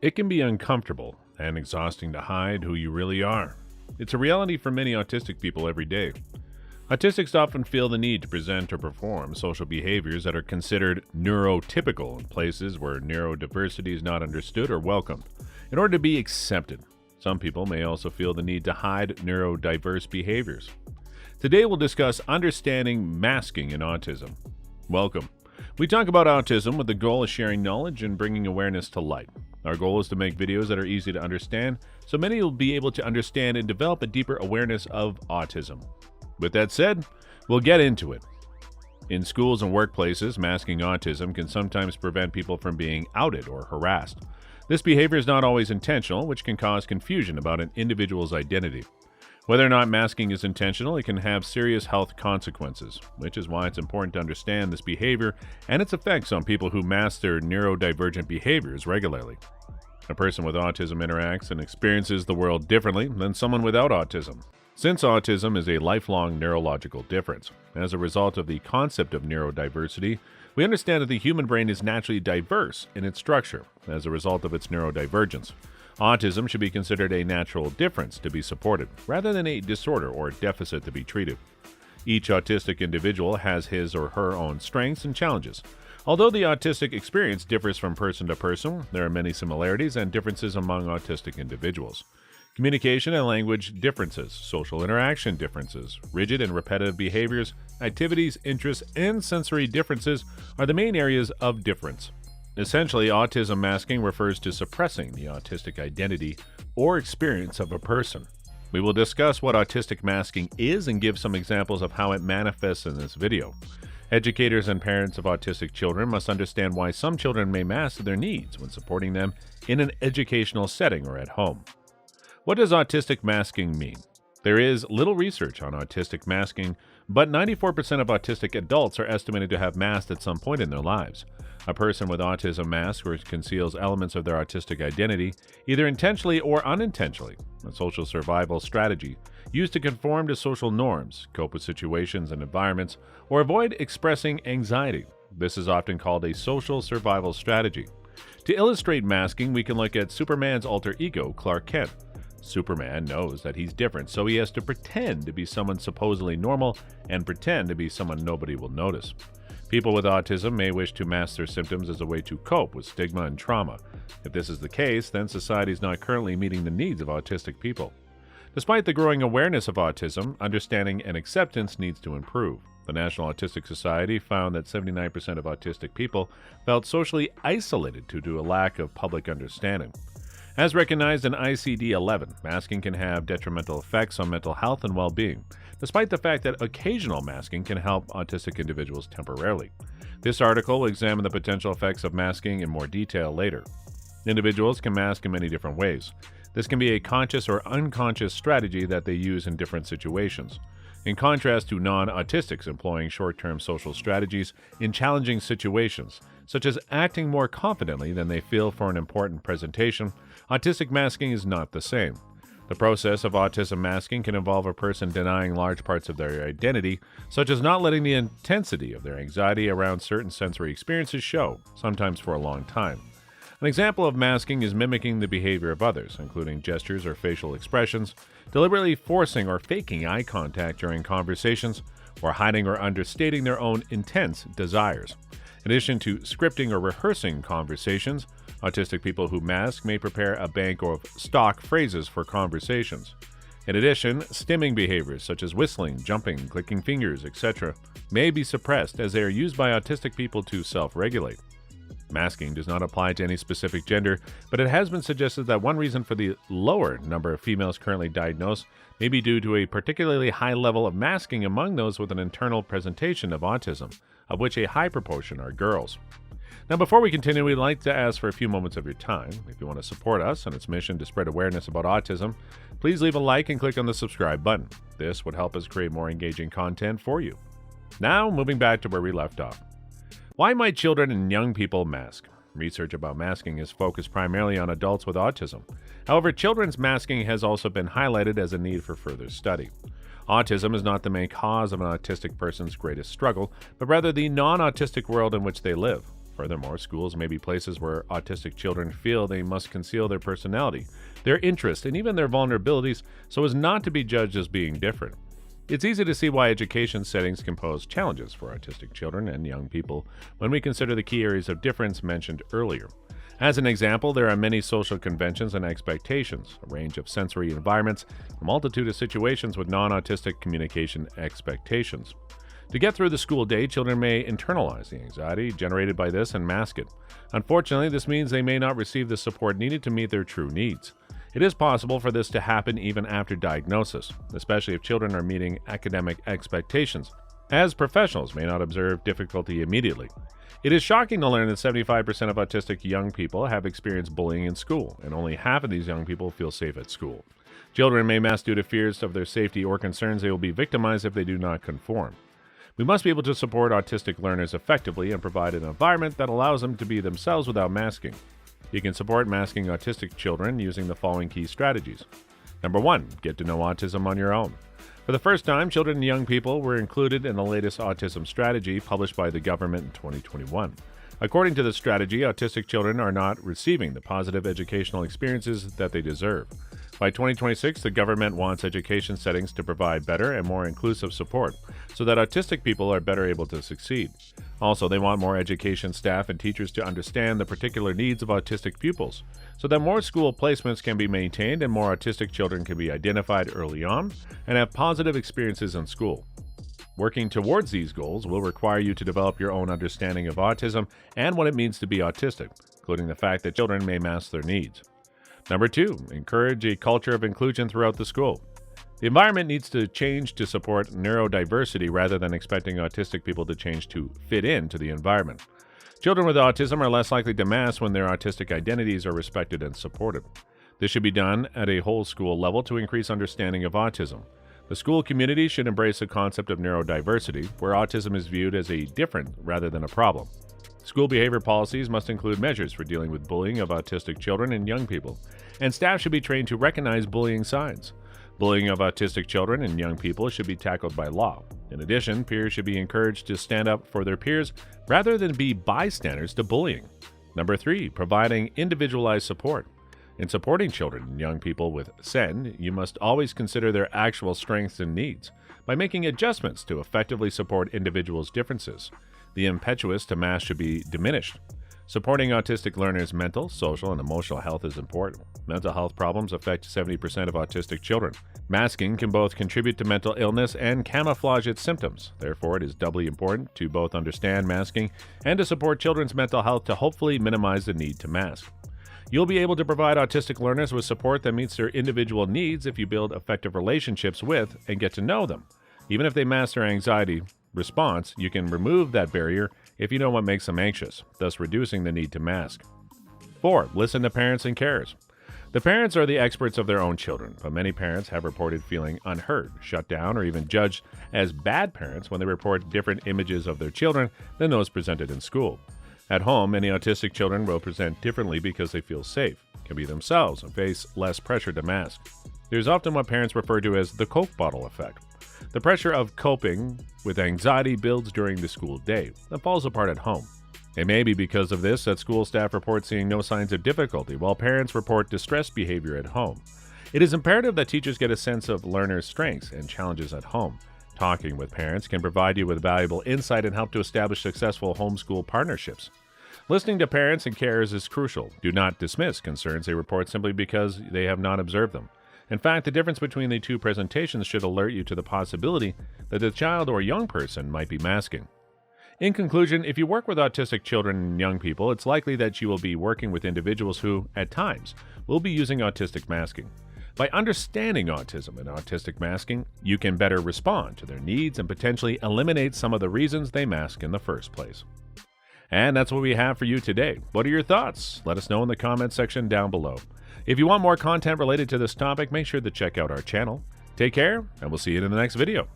It can be uncomfortable and exhausting to hide who you really are. It's a reality for many autistic people every day. Autistics often feel the need to present or perform social behaviors that are considered neurotypical in places where neurodiversity is not understood or welcomed in order to be accepted. Some people may also feel the need to hide neurodiverse behaviors. Today we'll discuss understanding masking in autism. Welcome. We talk about autism with the goal of sharing knowledge and bringing awareness to light. Our goal is to make videos that are easy to understand, so many will be able to understand and develop a deeper awareness of autism. With that said, we'll get into it. In schools and workplaces, masking autism can sometimes prevent people from being outed or harassed. This behavior is not always intentional, which can cause confusion about an individual's identity. Whether or not masking is intentional, it can have serious health consequences, which is why it's important to understand this behavior and its effects on people who mask their neurodivergent behaviors regularly. A person with autism interacts and experiences the world differently than someone without autism. Since autism is a lifelong neurological difference, as a result of the concept of neurodiversity, we understand that the human brain is naturally diverse in its structure as a result of its neurodivergence. Autism should be considered a natural difference to be supported, rather than a disorder or deficit to be treated. Each autistic individual has his or her own strengths and challenges. Although the autistic experience differs from person to person, there are many similarities and differences among autistic individuals. Communication and language differences, social interaction differences, rigid and repetitive behaviors, activities, interests, and sensory differences are the main areas of difference. Essentially, autism masking refers to suppressing the autistic identity or experience of a person. We will discuss what autistic masking is and give some examples of how it manifests in this video. Educators and parents of autistic children must understand why some children may mask their needs when supporting them in an educational setting or at home. What does autistic masking mean? There is little research on autistic masking, but 94% of autistic adults are estimated to have masked at some point in their lives. A person with autism masks or conceals elements of their autistic identity, either intentionally or unintentionally, a social survival strategy used to conform to social norms, cope with situations and environments, or avoid expressing anxiety. This is often called a social survival strategy. To illustrate masking, we can look at Superman's alter ego, Clark Kent. Superman knows that he's different, so he has to pretend to be someone supposedly normal and pretend to be someone nobody will notice. People with autism may wish to mask their symptoms as a way to cope with stigma and trauma. If this is the case, then society is not currently meeting the needs of autistic people. Despite the growing awareness of autism, understanding and acceptance needs to improve. The National Autistic Society found that 79% of autistic people felt socially isolated due to a lack of public understanding. As recognized in ICD-11, masking can have detrimental effects on mental health and well-being, despite the fact that occasional masking can help autistic individuals temporarily. This article will examine the potential effects of masking in more detail later. Individuals can mask in many different ways. This can be a conscious or unconscious strategy that they use in different situations. In contrast to non-autistics employing short-term social strategies in challenging situations, such as acting more confidently than they feel for an important presentation, autistic masking is not the same. The process of autism masking can involve a person denying large parts of their identity, such as not letting the intensity of their anxiety around certain sensory experiences show, sometimes for a long time. An example of masking is mimicking the behavior of others, including gestures or facial expressions, deliberately forcing or faking eye contact during conversations, or hiding or understating their own intense desires. In addition to scripting or rehearsing conversations, autistic people who mask may prepare a bank of stock phrases for conversations. In addition, stimming behaviors such as whistling, jumping, clicking fingers, etc. may be suppressed as they are used by autistic people to self-regulate. Masking does not apply to any specific gender, but it has been suggested that one reason for the lower number of females currently diagnosed may be due to a particularly high level of masking among those with an internal presentation of autism, of which a high proportion are girls. Now, before we continue, we'd like to ask for a few moments of your time. If you want to support us on its mission to spread awareness about autism, please leave a like and click on the subscribe button. This would help us create more engaging content for you. Now, moving back to where we left off. Why might children and young people mask? Research about masking is focused primarily on adults with autism. However, children's masking has also been highlighted as a need for further study. Autism is not the main cause of an autistic person's greatest struggle, but rather the non-autistic world in which they live. Furthermore, schools may be places where autistic children feel they must conceal their personality, their interests, and even their vulnerabilities so as not to be judged as being different. It's easy to see why education settings can pose challenges for autistic children and young people when we consider the key areas of difference mentioned earlier. As an example, there are many social conventions and expectations, a range of sensory environments, a multitude of situations with non-autistic communication expectations. To get through the school day, children may internalize the anxiety generated by this and mask it. Unfortunately, this means they may not receive the support needed to meet their true needs. It is possible for this to happen even after diagnosis, especially if children are meeting academic expectations, as professionals may not observe difficulty immediately. It is shocking to learn that 75% of autistic young people have experienced bullying in school, and only half of these young people feel safe at school. Children may mask due to fears of their safety or concerns they will be victimized if they do not conform. We must be able to support autistic learners effectively and provide an environment that allows them to be themselves without masking. You can support masking autistic children using the following key strategies. Number 1, get to know autism on your own. For the first time, children and young people were included in the latest autism strategy published by the government in 2021. According to the strategy, autistic children are not receiving the positive educational experiences that they deserve. By 2026, the government wants education settings to provide better and more inclusive support so that autistic people are better able to succeed. Also, they want more education staff and teachers to understand the particular needs of autistic pupils so that more school placements can be maintained and more autistic children can be identified early on and have positive experiences in school. Working towards these goals will require you to develop your own understanding of autism and what it means to be autistic, including the fact that children may mask their needs. Number 2, encourage a culture of inclusion throughout the school. The environment needs to change to support neurodiversity rather than expecting autistic people to change to fit into the environment. Children with autism are less likely to mask when their autistic identities are respected and supported. This should be done at a whole school level to increase understanding of autism. The school community should embrace the concept of neurodiversity, where autism is viewed as a different rather than a problem. School behavior policies must include measures for dealing with bullying of autistic children and young people, and staff should be trained to recognize bullying signs. Bullying of autistic children and young people should be tackled by law. In addition, peers should be encouraged to stand up for their peers rather than be bystanders to bullying. Number 3, providing individualized support. In supporting children and young people with SEN, you must always consider their actual strengths and needs by making adjustments to effectively support individuals' differences. The impetus to mask should be diminished. Supporting autistic learners' mental, social, and emotional health is important. Mental health problems affect 70% of autistic children. Masking can both contribute to mental illness and camouflage its symptoms. Therefore, it is doubly important to both understand masking and to support children's mental health to hopefully minimize the need to mask. You'll be able to provide autistic learners with support that meets their individual needs if you build effective relationships with and get to know them. Even if they mask their anxiety response, you can remove that barrier if you know what makes them anxious, thus reducing the need to mask. 4, listen to parents and carers. The parents are the experts of their own children, but many parents have reported feeling unheard, shut down, or even judged as bad parents when they report different images of their children than those presented in school. At home, many autistic children will present differently because they feel safe, can be themselves, and face less pressure to mask. There's often what parents refer to as the Coke bottle effect. The pressure of coping with anxiety builds during the school day and falls apart at home. It may be because of this that school staff report seeing no signs of difficulty, while parents report distressed behavior at home. It is imperative that teachers get a sense of learners' strengths and challenges at home. Talking with parents can provide you with valuable insight and help to establish successful homeschool partnerships. Listening to parents and carers is crucial. Do not dismiss concerns they report simply because they have not observed them. In fact, the difference between the two presentations should alert you to the possibility that the child or young person might be masking. In conclusion, if you work with autistic children and young people, it's likely that you will be working with individuals who, at times, will be using autistic masking. By understanding autism and autistic masking, you can better respond to their needs and potentially eliminate some of the reasons they mask in the first place. And that's what we have for you today. What are your thoughts? Let us know in the comments section down below. If you want more content related to this topic, make sure to check out our channel. Take care, and we'll see you in the next video.